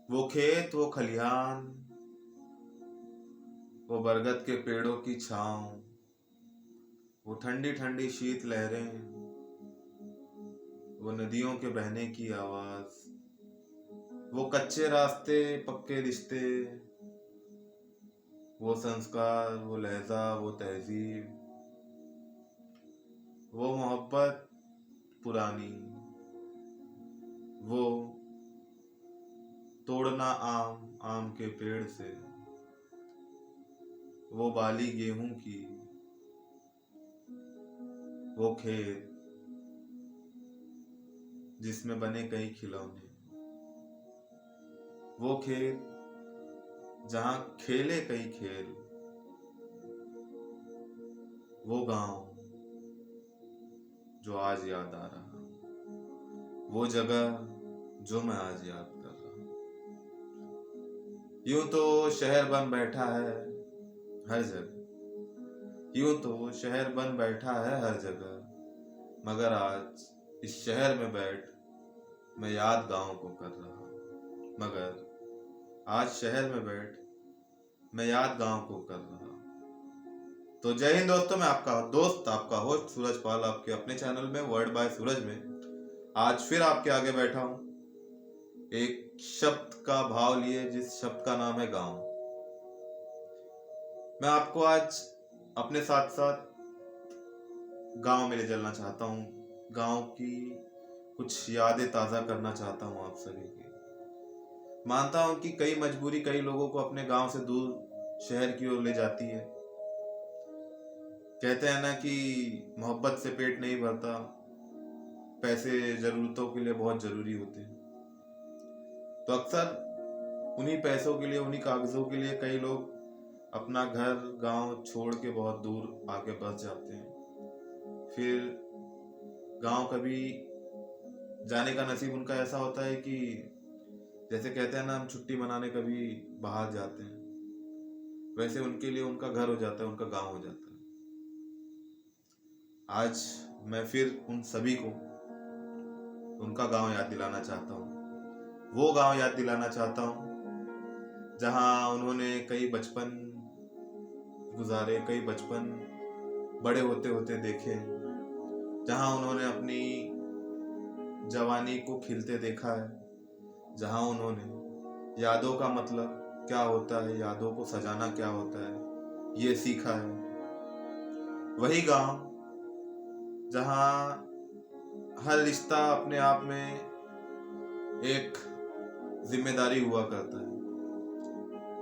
वो खेत, वो खलिहान, वो बरगद के पेड़ों की छांव, वो ठंडी ठंडी शीत लहरें, वो नदियों के बहने की आवाज, वो कच्चे रास्ते, पक्के रिश्ते, वो संस्कार, वो लहजा, वो तहजीब, वो मोहब्बत पुरानी, वो तोड़ना आम आम के पेड़ से, वो बाली गेहूं की, वो खेत जिसमें बने कई खिलौने, वो खेत जहां खेले कई खेल, वो गांव जो आज याद आ रहा, वो जगह जो मैं आज याद कर रहा। यूं तो शहर बन बैठा है हर जगह, यूं तो शहर बन बैठा है हर जगह, मगर आज इस शहर में बैठ मैं याद गांव को कर रहा, मगर आज शहर में बैठ मैं याद गांव को कर रहा। तो जय हिंद दोस्तों, मैं आपका दोस्त, आपका होस्ट सूरज पाल, आपके अपने चैनल में वर्ड बाय सूरज में आज फिर आपके आगे बैठा हूं एक शब्द का भाव लिए, जिस शब्द का नाम है गांव। मैं आपको आज अपने साथ साथ गांव में ले चलना चाहता हूं, गांव की कुछ यादें ताज़ा करना चाहता हूं आप सभी की। मानता हूं कि कई मजबूरी कई लोगों को अपने गांव से दूर शहर की ओर ले जाती है। कहते हैं ना कि मोहब्बत से पेट नहीं भरता, पैसे जरूरतों के लिए बहुत जरूरी होते हैं। तो अक्सर उन्हीं पैसों के लिए, उन्हीं कागजों के लिए कई लोग अपना घर गांव छोड़ के बहुत दूर आके बस जाते हैं। फिर गांव कभी जाने का नसीब उनका ऐसा होता है कि जैसे कहते हैं ना, हम छुट्टी मनाने कभी बाहर जाते हैं, वैसे उनके लिए उनका घर हो जाता है, उनका गांव हो जाता है। आज मैं फिर उन सभी को उनका गांव याद दिलाना चाहता हूँ, वो गांव याद दिलाना चाहता हूँ जहां उन्होंने कई बचपन गुजारे, कई बचपन बड़े होते होते देखे, जहां उन्होंने अपनी जवानी को खिलते देखा है, जहां उन्होंने यादों का मतलब क्या होता है, यादों को सजाना क्या होता है, ये सीखा है। वही गांव जहां हर रिश्ता अपने आप में एक जिम्मेदारी हुआ करता है,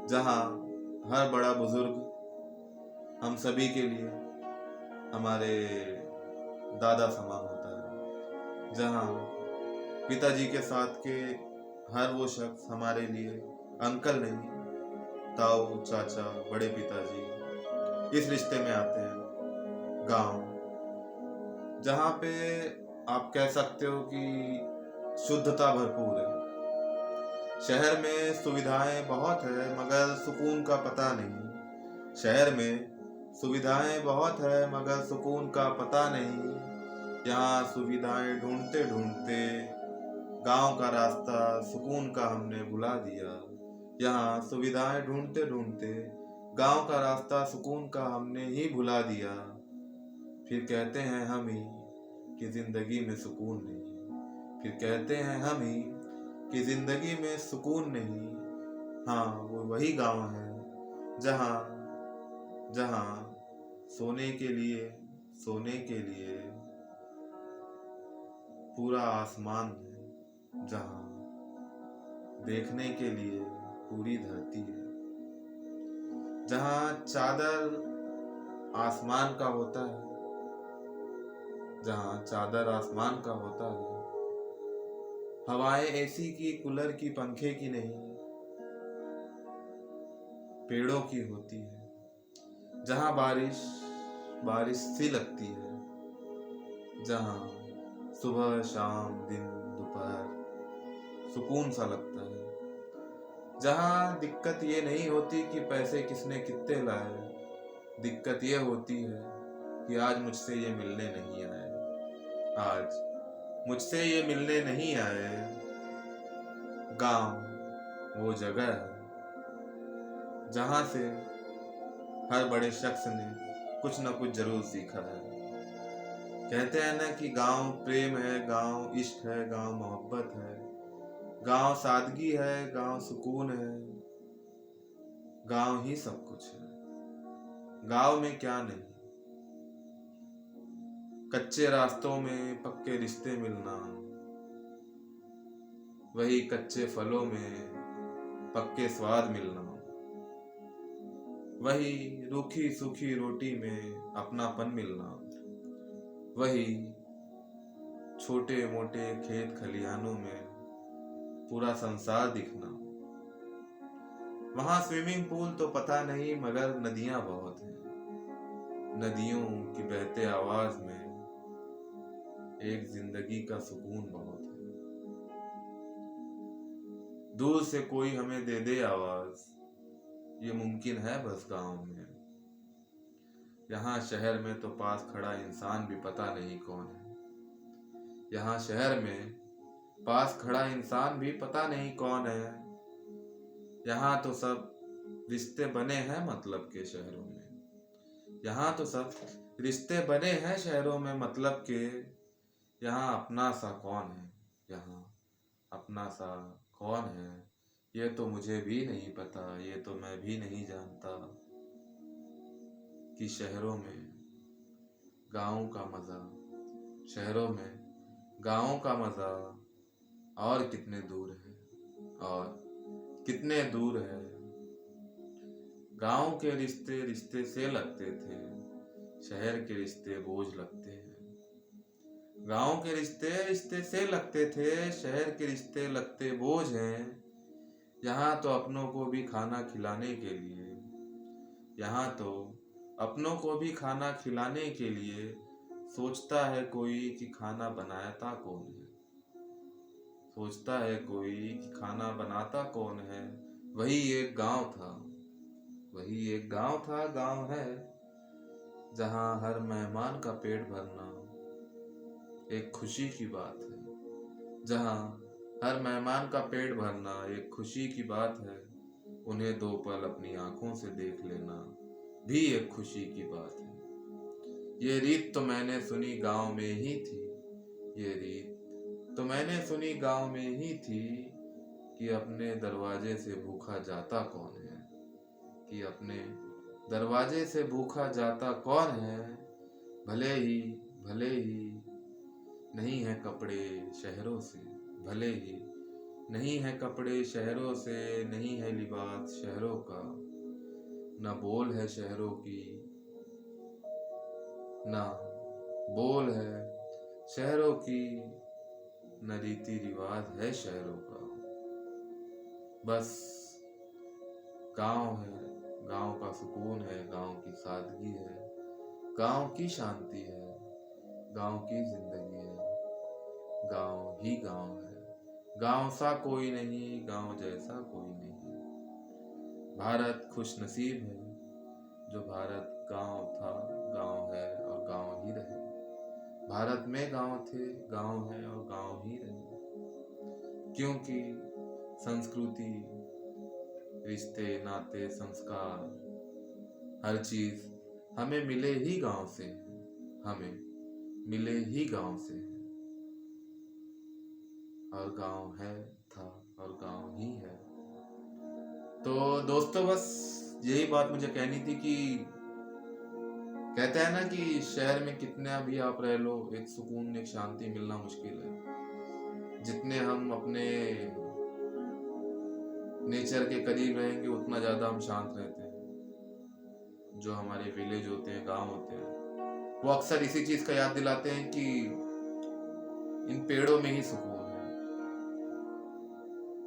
जहां हर बड़ा बुजुर्ग हम सभी के लिए हमारे दादा समान होता है, जहां पिताजी के साथ के हर वो शख्स हमारे लिए अंकल नहीं, ताऊ, चाचा, बड़े पिताजी इस रिश्ते में आते हैं। गांव जहां पे आप कह सकते हो कि शुद्धता भरपूर है। शहर में सुविधाएं बहुत है मगर सुकून का पता नहीं, शहर में सुविधाएं बहुत है मगर सुकून का पता नहीं। यहाँ सुविधाएं ढूंढते ढूंढते गांव का रास्ता सुकून का हमने भुला दिया। यहाँ सुविधाएं ढूंढते ढूंढते गांव का रास्ता सुकून का हमने ही भुला दिया। फिर कहते हैं हम ही कि जिंदगी में सुकून नहीं, फिर कहते हैं हम ही कि जिंदगी में सुकून नहीं। हाँ, वो वही गांव है जहाँ जहाँ सोने के लिए पूरा आसमान है, जहाँ देखने के लिए पूरी धरती है, जहाँ चादर आसमान का होता है, जहाँ चादर आसमान का होता है, हवाएं एसी की, कूलर की, पंखे की नहीं, पेड़ों की होती है, जहाँ बारिश बारिश सी लगती है, जहाँ सुबह शाम दिन दोपहर सुकून सा लगता है, जहाँ दिक्कत ये नहीं होती कि पैसे किसने कितने लाए, दिक्कत ये होती है कि आज मुझसे ये मिलने नहीं आए, आज मुझसे ये मिलने नहीं आए। गांव वो जगह है जहाँ से हर बड़े शख्स ने कुछ न कुछ जरूर सीखा है। कहते हैं ना कि गांव प्रेम है, गांव इश्क है, गांव मोहब्बत है, गांव सादगी है, गांव सुकून है, गांव ही सब कुछ है। गांव में क्या नहीं, कच्चे रास्तों में पक्के रिश्ते मिलना, वही कच्चे फलों में पक्के स्वाद मिलना, वही रूखी सूखी रोटी में अपनापन मिलना, वही छोटे मोटे खेत खलिहानों में पूरा संसार दिखना। वहां स्विमिंग पूल तो पता नहीं मगर नदियां बहुत हैं। नदियों की बहते आवाज में एक जिंदगी का सुकून बहुत है। दूर से कोई हमें दे दे आवाज, ये मुमकिन है बस गांव में। यहाँ शहर में तो पास खड़ा इंसान भी पता नहीं कौन है। यहाँ शहर में पास खड़ा इंसान भी पता नहीं कौन है। यहाँ तो सब रिश्ते बने हैं मतलब के शहरों में। यहाँ तो सब रिश्ते बने हैं शहरों में मतलब के। यहाँ अपना सा कौन है, यहाँ अपना सा कौन है, ये तो मुझे भी नहीं पता, ये तो मैं भी नहीं जानता कि शहरों में गाँव का मजा, शहरों में गाँव का मजा और कितने दूर है, और कितने दूर है। गाँव के रिश्ते रिश्ते से लगते थे, शहर के रिश्ते बोझ लगते हैं। गाँव के रिश्ते रिश्ते से लगते थे, शहर के रिश्ते लगते बोझ हैं। यहाँ तो अपनों को भी खाना खिलाने के लिए, यहाँ तो अपनों को भी खाना खिलाने के लिए सोचता है कोई कि खाना बनाता कौन है। सोचता है कोई कि खाना बनाता कौन है। वही एक गांव था, वही एक गांव था, गांव है जहाँ हर मेहमान का पेट भरना एक खुशी की बात है। जहाँ हर मेहमान का पेट भरना एक खुशी की बात है। उन्हें दो पल अपनी आंखों से देख लेना भी एक खुशी की बात है। ये रीत तो मैंने सुनी गांव में ही थी, ये रीत तो मैंने सुनी गांव में ही थी कि अपने दरवाजे से भूखा जाता कौन है, कि अपने दरवाजे से भूखा जाता कौन है। भले ही नहीं है कपड़े शहरों से, भले ही नहीं है कपड़े शहरों से, नहीं है लिबास शहरों का, न बोल है शहरों की, न बोल है शहरों की, न रीति रिवाज है शहरों का। बस गांव है, गांव का सुकून है, गांव की सादगी है, गांव की शांति है, गांव की जिंदगी है। गांव ही गांव है, गांव सा कोई नहीं, गांव जैसा कोई नहीं। भारत खुश नसीब है जो भारत गांव था, गांव है और गांव ही रहे। भारत में गांव थे, गांव है और गांव ही रहे। क्योंकि संस्कृति, रिश्ते, नाते, संस्कार, हर चीज हमें मिले ही गांव से, हमें मिले ही गांव से। और गांव है, था और गांव ही है। तो दोस्तों बस यही बात मुझे कहनी थी कि कहते हैं ना कि शहर में कितना भी आप रह लो, एक सुकून, एक शांति मिलना मुश्किल है। जितने हम अपने नेचर के करीब रहेंगे उतना ज्यादा हम शांत रहते हैं। जो हमारे विलेज होते हैं, गांव होते हैं, वो अक्सर इसी चीज का याद दिलाते हैं कि इन पेड़ों में ही सुकून है,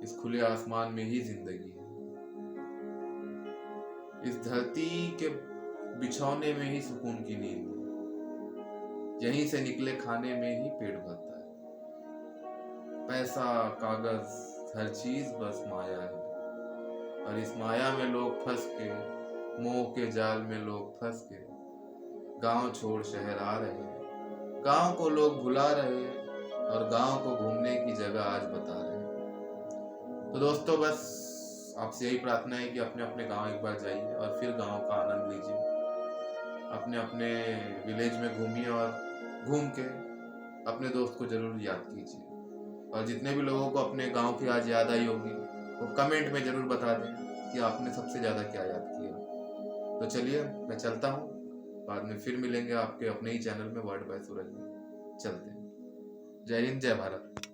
इस खुले आसमान में ही जिंदगी है, इस धरती के बिछौने में ही सुकून की नींद है, यहीं से निकले खाने में ही पेट भरता है। पैसा, कागज, हर चीज बस माया है, और इस माया में लोग फंस के, मोह के जाल में लोग फंस के गांव छोड़ शहर आ रहे हैं। गांव को लोग भुला रहे हैं और गांव को घूमने की जगह आज बता रहे हैं। तो दोस्तों बस आपसे यही प्रार्थना है कि अपने अपने गांव एक बार जाइए और फिर गांव का आनंद लीजिए। अपने अपने विलेज में घूमिए और घूम के अपने दोस्त को जरूर याद कीजिए। और जितने भी लोगों को अपने गांव की आज याद आई होगी वो कमेंट में जरूर बता दें कि आपने सबसे ज़्यादा क्या याद किया। तो चलिए मैं चलता हूँ, बाद में फिर मिलेंगे आपके अपने ही चैनल में वर्ड बाय सूरज में। चलते हैं। जय हिंद, जय भारत।